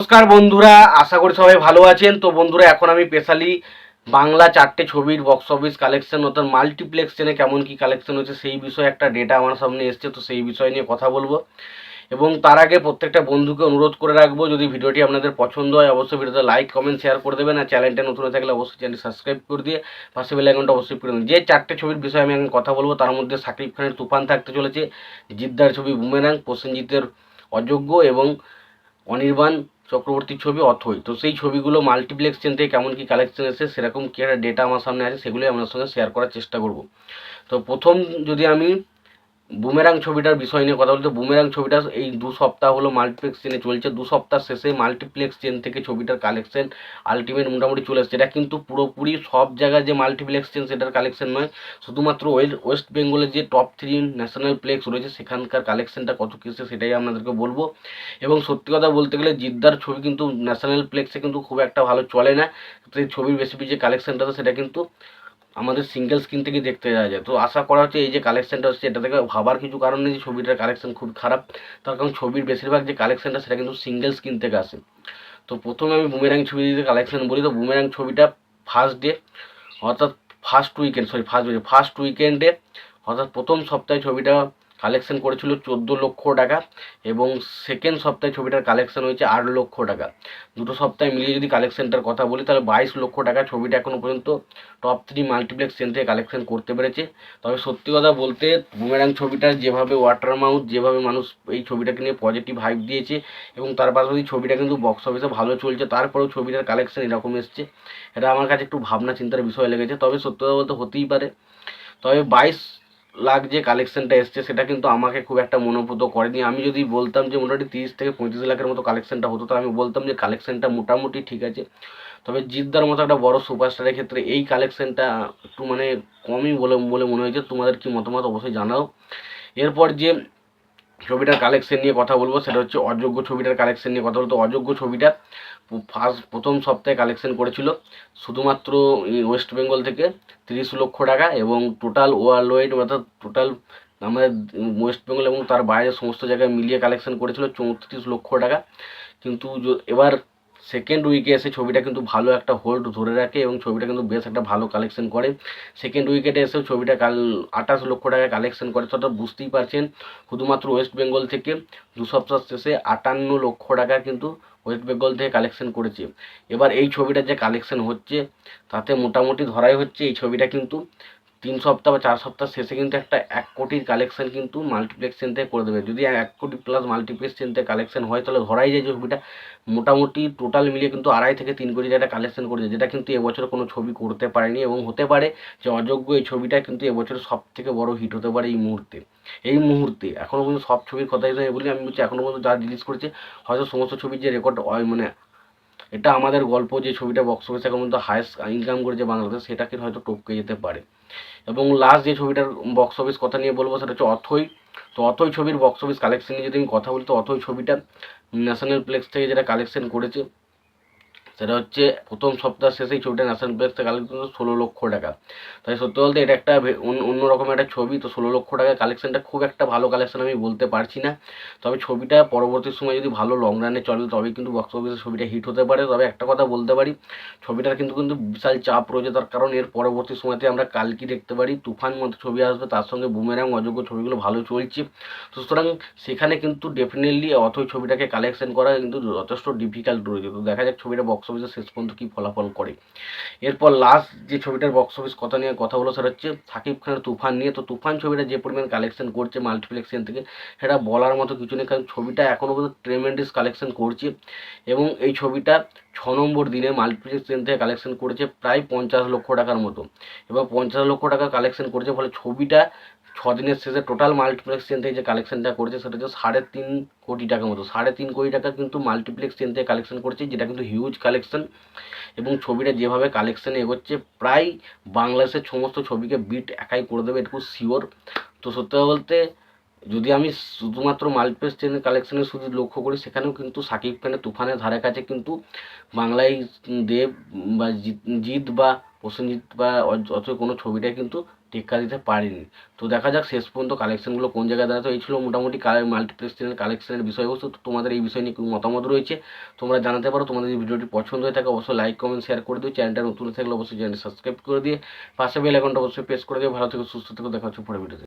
নমস্কার বন্ধুরা, আশা করি সবাই ভালো আছেন। তো বন্ধুরা, এখন আমি স্পেশালি বাংলা 4টে ছবির বক্স অফিস কালেকশন অর্থাৎ মাল্টিপ্লেক্স চেনে কেমন কি কালেকশন হচ্ছে সেই বিষয়ে একটা ডেটা আমার সামনে এসছে, তো সেই বিষয় নিয়ে কথা বলবো। এবং তার আগে প্রত্যেকটা বন্ধুকে অনুরোধ করে রাখবো, যদি ভিডিওটি আপনাদের পছন্দ হয় অবশ্যই ভিডিওতে লাইক কমেন্ট শেয়ার করে দেবেন, আর চ্যানেলটা নতুন হয়ে থাকলে অবশ্যই চ্যানেলটি সাবস্ক্রাইব করে দিয়ে পাশে বেল আইকনটা অবশ্যই করে দেবেন। যে 4টে ছবির বিষয়ে আমি এখন কথা বলবো তার মধ্যে শাকিব খানের তুফান থাকতে চলেছে, জিদ্দার ছবি বুমেরাং, প্রসেনজিতের অযোগ্য এবং অনির্বাণ চক্রবর্তীর ছবি অথৈ। তো সেই ছবিগুলো মাল্টিপ্লেক্স চেন থেকে কেমন কি কালেকশন এসেছে সেরকম কি একটা ডেটা আমার সামনে আছে, সেগুলোই আপনার সঙ্গে শেয়ার করার চেষ্টা করব। তো প্রথম যদি আমি বুমেরাং ছবিটার বিষয় নিয়ে কথা বলতে, বুমেরাং ছবিটা এই 2 সপ্তাহ হলো মাল্টিপ্লেক্স চেনে চলছে। 2 সপ্তাহ শেষে মাল্টিপ্লেক্স চেন থেকে ছবিটার কালেকশন আলটিমেট মোটামুটি চলে এসেছে। এটা কিন্তু পুরোপুরি সব জায়গায় যে মাল্টিপ্লেক্স চেন সেটার কালেকশন নয়, শুধুমাত্র ওয়েস্ট বেঙ্গলের যে টপ 3 ন্যাশনাল প্লেক্স রয়েছে সেখানকার কালেকশনটা কত কী এসেছে সেটাই আপনাদেরকে বলবো। এবং সত্যি কথা বলতে গেলে জিদ্দার ছবি কিন্তু ন্যাশনাল প্লেক্সে কিন্তু খুব একটা ভালো চলে না, তো এই ছবির বেশি যে কালেকশনটা সেটা কিন্তু আমাদের সিঙ্গেল স্ক্রিন থেকে দেখতে যাওয়া যায়। তো আশা করা হচ্ছে এই যে কালেকশনটা হচ্ছে এটা থেকে ভাবার কিছু কারণ নেই যে ছবিটার কালেকশন খুব খারাপ, তার কারণ ছবির বেশিরভাগ যে কালেকশনটা সেটা কিন্তু সিঙ্গেল স্ক্রিন থেকে আসে। তো প্রথমে আমি বুমেরাং ছবি দিয়ে কালেকশন বলি। তো বুমেরাং ছবিটা ফার্স্ট ডে অর্থাৎ ফার্স্ট উইকেন্ডে অর্থাৎ প্রথম সপ্তাহে ছবিটা কালেকশন করেছিল 14 লক্ষ টাকা, এবং সেকেন্ড সপ্তাহে ছবিটার কালেকশন হয়েছে 8 লক্ষ টাকা। দুটো সপ্তাহে মিলিয়ে যদি কালেকশনটার কথা বলি তাহলে 22 লক্ষ টাকা ছবিটা এখনও পর্যন্ত টপ 3 মাল্টিপ্লেক্স চেন থেকে কালেকশন করতে পেরেছে। তবে সত্যি কথা বলতে বুমেরাং ছবিটার যেভাবে ওয়াটার মাউথ, যেভাবে মানুষ এই ছবিটাকে নিয়ে পজিটিভ হাইপ দিয়েছে এবং তার পাশাপাশি ছবিটা কিন্তু বক্স অফিসে ভালো চলছে, তারপরেও ছবিটার কালেকশন এরকম এসছে, এটা আমার কাছে একটু ভাবনা চিন্তার বিষয় লেগেছে। তবে সত্যি কথা বলতে হতেই পারে। তবে 22 লাখ যে কালেকশনটা এসছে সেটা কিন্তু আমাকে খুব একটা মনোভূত করেনি। আমি যদি বলতাম যে মোটামুটি 30 থেকে 35 লাখের মতো কালেকশনটা হতো, তাহলে আমি বলতাম যে কালেকশনটা মোটামুটি ঠিক আছে। তবে জিদ্দার মতো একটা বড় সুপারস্টারের ক্ষেত্রে এই কালেকশনটা একটু মানে কমই বলে বলে মনে হয়েছে। তোমাদের কি মতামত অবশ্যই জানাও। এরপর যে ছবিটার কালেকশন নিয়ে কথা বলবো সেটা হচ্ছে অযোগ্য ছবিটার কালেকশন নিয়ে কথা বলতো। অযোগ্য ছবিটা প্রথম সপ্তাহে কালেকশন করেছিল শুধুমাত্র ওয়েস্ট বেঙ্গল থেকে 30 লক্ষ টাকা, এবং টোটাল ওয়ার্ল্ড ওয়াইড অর্থাৎ টোটাল আমাদের ওয়েস্ট বেঙ্গল এবং তার বাইরে সমস্ত জায়গায় মিলিয়ে কালেকশন করেছিল 34 লক্ষ টাকা। কিন্তু এবার সেকেন্ড উইকে এসে ছবিটা কিন্তু ভালো একটা হোল্ড ধরে রাখে এবং ছবিটা কিন্তু বেশ একটা ভালো কালেকশন করে। সেকেন্ড উইকেটে এসেও ছবিটা 28 লক্ষ টাকা কালেকশন করে। তো বুঝতেই পারছেন শুধুমাত্র ওয়েস্ট বেঙ্গল থেকে 2 সপ্তাহ শেষে 58 লক্ষ টাকা কিন্তু ওয়েস্ট বেঙ্গল থেকে কালেকশন করেছে। এবার এই ছবিটার যে কালেকশন হচ্ছে তাতে মোটামুটি ধরাই হচ্ছে এই ছবিটা কিন্তু 3 সপ্তাহ বা 4 সপ্তাহ শেষে কিন্তু একটা 1 কোটির কালেকশন কিন্তু মাল্টিপ্লেক্স চেন থেকে করে দেবে। যদি 1 কোটি প্লাস মাল্টিপ্লেক্স চেন থেকে কালেকশন হয় তাহলে ধরাই যায় যে ছবিটা মোটামুটি টোটাল মিলিয়ে কিন্তু 2.5 থেকে 3 কোটি টাকা কালেকশন করেছে, যেটা কিন্তু এবছর কোনো ছবি করতে পারেনি। এবং হতে পারে যে অযোগ্য এই ছবিটা কিন্তু এবছরের সব থেকে বড় হিট হতে পারে এই মুহূর্তে এখনও পর্যন্ত সব ছবির কথা হিসেবে বলি আমি বলছি, এখনও পর্যন্ত যা রিলিজ করেছে হয়তো সমস্ত ছবির যে রেকর্ড মানে এটা আমাদের গল্প যে ছবিটা বক্স অফিসে এখন পর্যন্ত হায়েস্ট ইনকাম করেছে বাংলাদেশ সেটাকে হয়তো টপকে যেতে পারে। এবং লাস্ট যে ছবিটার বক্স অফিস কথা নিয়ে বলবো সেটা হচ্ছে অথৈ। তো অথৈ ছবির বক্স অফিস কালেকশন নিয়ে যদি আমি কথা বলি তো অথৈ ছবিটা ন্যাশনাল প্লেক্স থেকে যেটা কালেকশন করেছে সেটা হচ্ছে প্রথম সপ্তাহ শেষেই ছবিটা ন্যাশনাল প্লেক্স থেকে কালেকশন করেছে 16 লক্ষ টাকা। তাই সত্যি বলতে এটা একটা অন্যরকম একটা ছবি। তো 16 লক্ষ টাকা কালেকশনটা খুব একটা ভালো কালেকশন আমি বলতে পারছি না, তবে ছবিটা পরবর্তী সময় যদি ভালো লং রানে চলে তবেই কিন্তু বক্স অফিসে ছবিটা হিট হতে পারে। তবে একটা কথা বলতে পারি, ছবিটার কিন্তু কিন্তু বিশাল চাপ রয়েছে, তার কারণ এর পরবর্তী সময়তে আমরা কালকি দেখতে পারি তুফান মতো ছবি আসবে, তার সঙ্গে বুমেরাং অযোগ্য ছবিগুলো ভালো চলছে। তো সুতরাং সেখানে কিন্তু ডেফিনেটলি অথৈ ছবিটাকে কালেকশন করা কিন্তু যথেষ্ট ডিফিকাল্ট রয়েছে। তো দেখা যাক ছবিটা বক্স অফিসে শেষ পর্যন্ত কী ফলাফল করে। এরপর লাস্ট যে ছবিটার বক্স অফিস কথা নিয়ে কথা বলো সেটা হচ্ছে শাকিব খানের তুফান নিয়ে। তো তুফান ছবিটা যে পরিমাণ কালেকশন করছে মাল্টিপ্লেক্সেন থেকে সেটা বলার মতো কিছু নেই, কারণ ছবিটা এখনও পর্যন্ত ট্রেমেন্ডাস কালেকশন করছে। এবং এই ছবিটা 6 নম্বর দিনে মাল্টিপ্লেক্সেন থেকে কালেকশন করেছে প্রায় 50 লক্ষ টাকার মতো, এবং 50 লক্ষ টাকা কালেকশন করেছে ফলে ছবিটা 6 দিনের শেষে টোটাল মাল্টিপ্লেক্স চেন থেকে যে কালেকশনটা করেছে সেটা হচ্ছে 3.5 কোটি টাকার মতো। 3.5 কোটি টাকা কিন্তু মাল্টিপ্লেক্স চেন থেকে কালেকশন করছে, যেটা কিন্তু হিউজ কালেকশন। এবং ছবিটা যেভাবে কালেকশানে এগোচ্ছে প্রায় বাংলাদেশের সমস্ত ছবিকে বিট একাই করে দেবে, এটুকু শিওর। তো সত্যি কথা বলতে যদি আমি শুধুমাত্র মাল্টিপ্লেক্স চেনের কালেকশানে শুধু লক্ষ্য করি সেখানেও কিন্তু শাকিব খানের তুফানের ধারে কাছে কিন্তু বাংলায় দেব বা জিৎ বা প্রসেনজিৎ বা অথবা কোনো ছবিটাই কিন্তু টেক্কা দিতে পারেনি। তো দেখা যাক শেষ পর্যন্ত কালেকশনগুলো কোন জায়গায় দাঁড়ায়। তো এই ছিল মোটামুটি মাল্টিপ্লেক্স চ্যানেল কালেকশনের বিষয়বস্তু। তো তোমাদের এই বিষয় নিয়ে কি মতামত রয়েছে তোমরা জানাতে পারো। তোমাদের যদি ভিডিওটি পছন্দ হয়ে থাকে অবশ্যই লাইক কমেন্ট শেয়ার করে দিও। চ্যানেলটা নতুন থাকলে অবশ্যই চ্যানেলটি সাবস্ক্রাইব করে দিয়ে পাশে বেল আইকনটা অবশ্যই প্রেস করে দিও। ভালো থেকো, সুস্থ থেকো, দেখা হচ্ছে পরের ভিডিওতে।